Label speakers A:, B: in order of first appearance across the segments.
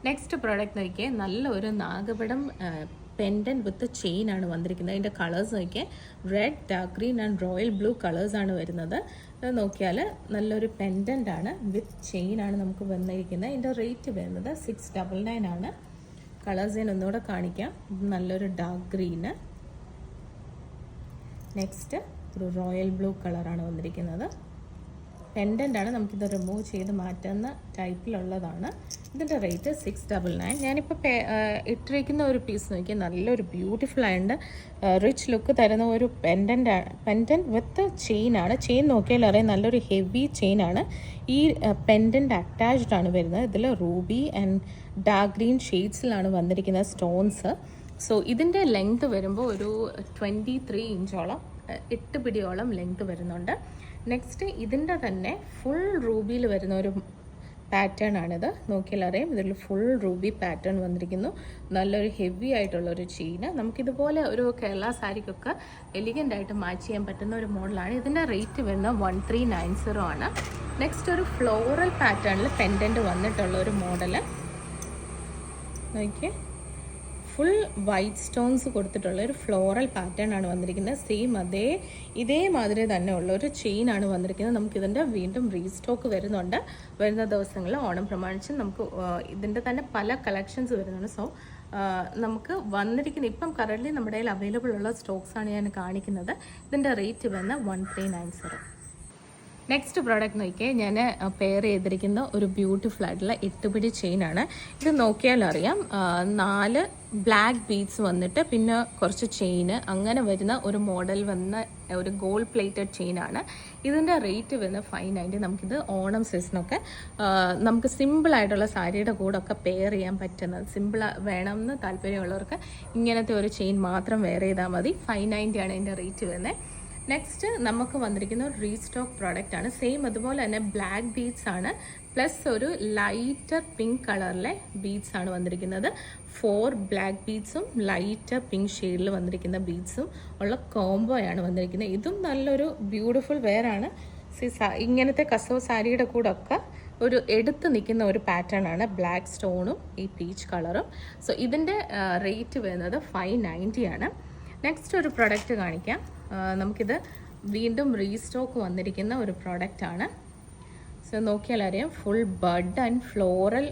A: Next product നോക്കിയാൽ നല്ലൊരു നാഗപടം pendant വിത്ത് chain ആണ് വന്നിരിക്കുന്നത്. അതിൻ്റെ കളേഴ്സ് നോക്കിയാൽ red, dark green and royal blue കളേഴ്സാണ് വരുന്നത്. ഇത് നോക്കിയാൽ നല്ലൊരു പെൻഡൻ്റ് ആണ്, വിത്ത് ചെയിൻ ആണ് നമുക്ക് വന്നിരിക്കുന്നത്. ഇതിൻ്റെ റേറ്റ് വരുന്നത് 699 ആണ്. കളേഴ്സ് ഞാൻ ഒന്നുകൂടെ കാണിക്കാം. നല്ലൊരു ഡാർക്ക് ഗ്രീന്, നെക്സ്റ്റ് ഒരു റോയൽ ബ്ലൂ കളറാണ് വന്നിരിക്കുന്നത്. പെൻഡൻ്റ് ആണ്, നമുക്കിത് റിമൂവ് ചെയ്ത് മാറ്റുന്ന ടൈപ്പിലുള്ളതാണ്. ഇതിൻ്റെ റേറ്റ് 699. ഞാനിപ്പോൾ ഇട്ടിരിക്കുന്ന ഒരു പീസ് നോക്കി നല്ലൊരു ബ്യൂട്ടിഫുൾ ആൻഡ് റിച്ച് ലുക്ക് തരുന്ന ഒരു പെൻഡൻറ്റ് വിത്ത് ചെയിനാണ്. ചെയിൻ നോക്കിയാൽ അറിയാം നല്ലൊരു ഹെവി ചെയിനാണ്. ഈ പെൻഡൻറ്റ് അറ്റാച്ച്ഡ് ആണ് വരുന്നത്. ഇതിൽ റൂബി ആൻഡ് ഡാർക്ക് ഗ്രീൻ ഷെയ്ഡ്സിലാണ് വന്നിരിക്കുന്ന സ്റ്റോൺസ്. സോ ഇതിൻ്റെ ലെങ്ത് വരുമ്പോൾ ഒരു 23 ഇഞ്ചോളം 8 പിടിയോളം ലെങ്ത് വരുന്നുണ്ട്. നെക്സ്റ്റ് ഇതിൻ്റെ തന്നെ ഫുൾ റൂബിയിൽ വരുന്ന ഒരു പാറ്റേൺ ആണിത്. നോക്കിയാൽ അറിയാം ഇതിൽ ഫുൾ റൂബി പാറ്റേൺ വന്നിരിക്കുന്നു. നല്ലൊരു ഹെവി ആയിട്ടുള്ളൊരു ചെയിന്. നമുക്കിതുപോലെ ഒരു കേരള സാരിക്കൊക്കെ എലിഗൻ്റ് ആയിട്ട് മാച്ച് ചെയ്യാൻ പറ്റുന്ന ഒരു മോഡലാണ്. ഇതിൻ്റെ റേറ്റ് വരുന്നത് 1390 ആണ്. നെക്സ്റ്റ് ഒരു ഫ്ലോറൽ പാറ്റേണിൽ പെൻഡൻറ്റ് വന്നിട്ടുള്ള ഒരു മോഡല് നോക്കിയേ, ഫുൾ വൈറ്റ് സ്റ്റോൺസ് കൊടുത്തിട്ടുള്ള ഒരു ഫ്ലോറൽ പാറ്റേൺ ആണ് വന്നിരിക്കുന്നത്. സെയിം ഇതേമാതിരി തന്നെ ഉള്ള ഒരു ചെയിൻ ആണ് വന്നിരിക്കുന്നത്. നമുക്കിതിൻ്റെ വീണ്ടും റീസ്റ്റോക്ക് വരുന്ന ദിവസങ്ങളിൽ ഓണം പ്രമാണിച്ച് നമുക്ക് ഇതിൻ്റെ തന്നെ പല കളക്ഷൻസ് വരുന്നുണ്ട്. സോ നമുക്ക് വന്നിരിക്കുന്ന ഇപ്പം കറൻ്റ് നമ്മുടെ കയ്യിൽ അവൈലബിൾ ഉള്ള സ്റ്റോക്സാണ് ഞാൻ കാണിക്കുന്നത്. ഇതിൻ്റെ റേറ്റ് വരുന്നത് 1390. നെക്സ്റ്റ് പ്രോഡക്റ്റ് നോക്കിയാൽ ഞാൻ പെയർ ചെയ്തിരിക്കുന്ന ഒരു ബ്യൂട്ടിഫുൾ ആയിട്ടുള്ള 8 പിടി ചെയിനാണ്. ഇത് നോക്കിയാൽ അറിയാം 4 ബ്ലാക്ക് ബീഡ്സ് വന്നിട്ട് പിന്നെ കുറച്ച് ചെയിന് അങ്ങനെ വരുന്ന ഒരു മോഡൽ വന്ന ഒരു ഗോൾഡ് പ്ലേറ്റഡ് ചെയിനാണ്. ഇതിൻ്റെ റേറ്റ് വരുന്നത് 590. നമുക്കിത് ഓണം സീസണൊക്കെ നമുക്ക് സിമ്പിളായിട്ടുള്ള സാരിയുടെ കൂടെ ഒക്കെ പെയർ ചെയ്യാൻ പറ്റുന്നത്, സിമ്പിൾ വേണമെന്ന് താല്പര്യമുള്ളവർക്ക് ഇങ്ങനത്തെ ഒരു ചെയിൻ മാത്രം വെയർ ചെയ്താൽ മതി. 590 ആണ് ഇതിൻ്റെ റേറ്റ് വരുന്നത്. നെക്സ്റ്റ് നമുക്ക് വന്നിരിക്കുന്ന ഒരു റീസ്റ്റോക്ക് പ്രോഡക്റ്റ് ആണ്. സെയിം അതുപോലെ തന്നെ ബ്ലാക്ക് ബീഡ്സ് ആണ്, പ്ലസ് ഒരു ലൈറ്റർ പിങ്ക് കളറിലെ ബീഡ്സ് ആണ് വന്നിരിക്കുന്നത്. 4 ബ്ലാക്ക് ബീഡ്സും ലൈറ്റർ പിങ്ക് ഷെയ്ഡിൽ വന്നിരിക്കുന്ന ബീഡ്സും ഉള്ള കോംബോയാണ് വന്നിരിക്കുന്നത്. ഇതും നല്ലൊരു ബ്യൂട്ടിഫുൾ വെയർ ആണ്. ഇങ്ങനത്തെ കസവ് സാരിയുടെ കൂടെ ഒക്കെ ഒരു എടുത്ത് നിൽക്കുന്ന ഒരു പാറ്റേൺ ആണ് ബ്ലാക്ക് സ്റ്റോണും ഈ പീച്ച് കളറും. സോ ഇതിൻ്റെ റേറ്റ് വരുന്നത് 590 ആണ്. നെക്സ്റ്റ് ഒരു പ്രൊഡക്റ്റ് കാണിക്കാം. നമുക്കിത് വീണ്ടും റീസ്റ്റോക്ക് വന്നിരിക്കുന്ന ഒരു പ്രോഡക്റ്റാണ്. സോ നോക്കിയാൽ അറിയാം ഫുൾ ബഡ് ആൻഡ് ഫ്ലോറൽ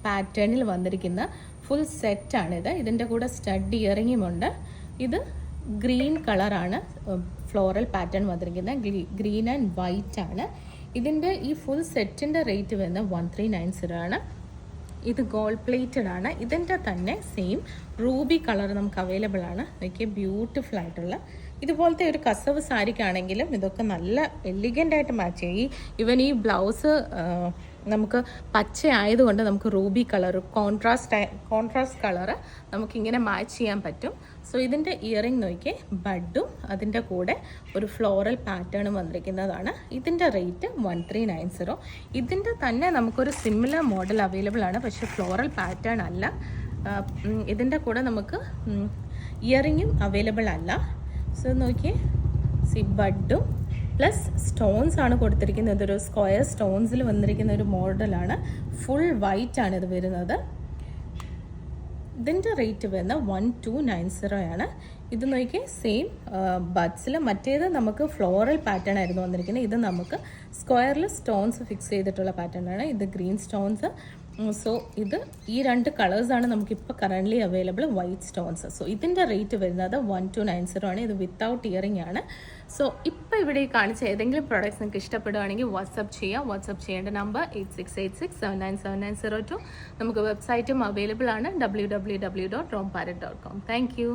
A: പാറ്റേണിൽ വന്നിരിക്കുന്ന ഫുൾ സെറ്റാണിത്. ഇതിൻ്റെ കൂടെ സ്റ്റഡ് ഇയറിങ്ങുമുണ്ട്. ഇത് ഗ്രീൻ കളറാണ് ഫ്ലോറൽ പാറ്റേൺ വന്നിരിക്കുന്നത്. ഗ്രീൻ ആൻഡ് വൈറ്റ് ആണ്. ഇതിൻ്റെ ഈ ഫുൾ സെറ്റിൻ്റെ റേറ്റ് വരുന്നത് 1390 ആണ്. ഇത് ഗോൾഡ് പ്ലേറ്റഡ് ആണ്. ഇതിൻ്റെ തന്നെ സെയിം റൂബി കളർ നമുക്ക് അവൈലബിൾ ആണ്. നോക്കിയാൽ ബ്യൂട്ടിഫുൾ ആയിട്ടുള്ള ഇതുപോലത്തെ ഒരു കസവ് സാരിക്കാണെങ്കിലും ഇതൊക്കെ നല്ല എലിഗൻ്റ് ആയിട്ട് മാച്ച് ചെയ്യും. ഈവൻ ഈ ബ്ലൗസ് നമുക്ക് പച്ച ആയതുകൊണ്ട് നമുക്ക് റൂബി കളർ കോൺട്രാസ്റ്റ് കളറ് നമുക്കിങ്ങനെ മാച്ച് ചെയ്യാൻ പറ്റും. സോ ഇതിൻ്റെ ഇയറിംഗ് നോക്കിയേ ബഡും അതിൻ്റെ കൂടെ ഒരു ഫ്ലോറൽ പാറ്റേണും വന്നിരിക്കുന്നതാണ്. ഇതിൻ്റെ റേറ്റ് 1390. ഇതിൻ്റെ തന്നെ നമുക്കൊരു സിമിലർ മോഡൽ അവൈലബിൾ ആണ്, പക്ഷേ ഫ്ലോറൽ പാറ്റേൺ അല്ല. ഇതിൻ്റെ കൂടെ നമുക്ക് ഇയറിങ്ങും അവൈലബിൾ അല്ല. സോ നോക്കിയേ ബഡും പ്ലസ് സ്റ്റോൺസ് ആണ് കൊടുത്തിരിക്കുന്നത്. ഇതൊരു സ്ക്വയർ സ്റ്റോൺസിൽ വന്നിരിക്കുന്ന ഒരു മോഡലാണ്. ഫുൾ വൈറ്റ് ആണ് ഇത് വരുന്നത്. ഇതിൻ്റെ റേറ്റ് വരുന്നത് 1290 ആണ്. ഇത് നോക്കി സെയിം ബഡ്സിൽ മറ്റേത് നമുക്ക് ഫ്ലോറൽ പാറ്റേൺ ആയിരുന്നു വന്നിരിക്കുന്നത്. ഇത് നമുക്ക് സ്ക്വയറിൽ സ്റ്റോൺസ് ഫിക്സ് ചെയ്തിട്ടുള്ള പാറ്റേൺ ആണ്. ഇത് ഗ്രീൻ സ്റ്റോൺസ്. സോ ഇത് ഈ 2 കളേഴ്സാണ് നമുക്കിപ്പോൾ currently available, white stones. So ഇതിൻ്റെ റേറ്റ് വരുന്നത് 1290 ആണ്. ഇത് വിത്തൗട്ട് ഇയറിംഗ് ആണ്. സോ ഇപ്പോൾ ഇവിടെ കാണിച്ച ഏതെങ്കിലും പ്രോഡക്റ്റ്സ് നിങ്ങൾക്ക് ഇഷ്ടപ്പെടുകയാണെങ്കിൽ വാട്സപ്പ് ചെയ്യാം. വാട്സപ്പ് ചെയ്യേണ്ട നമ്പർ 8686797902. നമുക്ക് വെബ്സൈറ്റും അവൈലബിൾ ആണ് www.romparet.com. Thank you.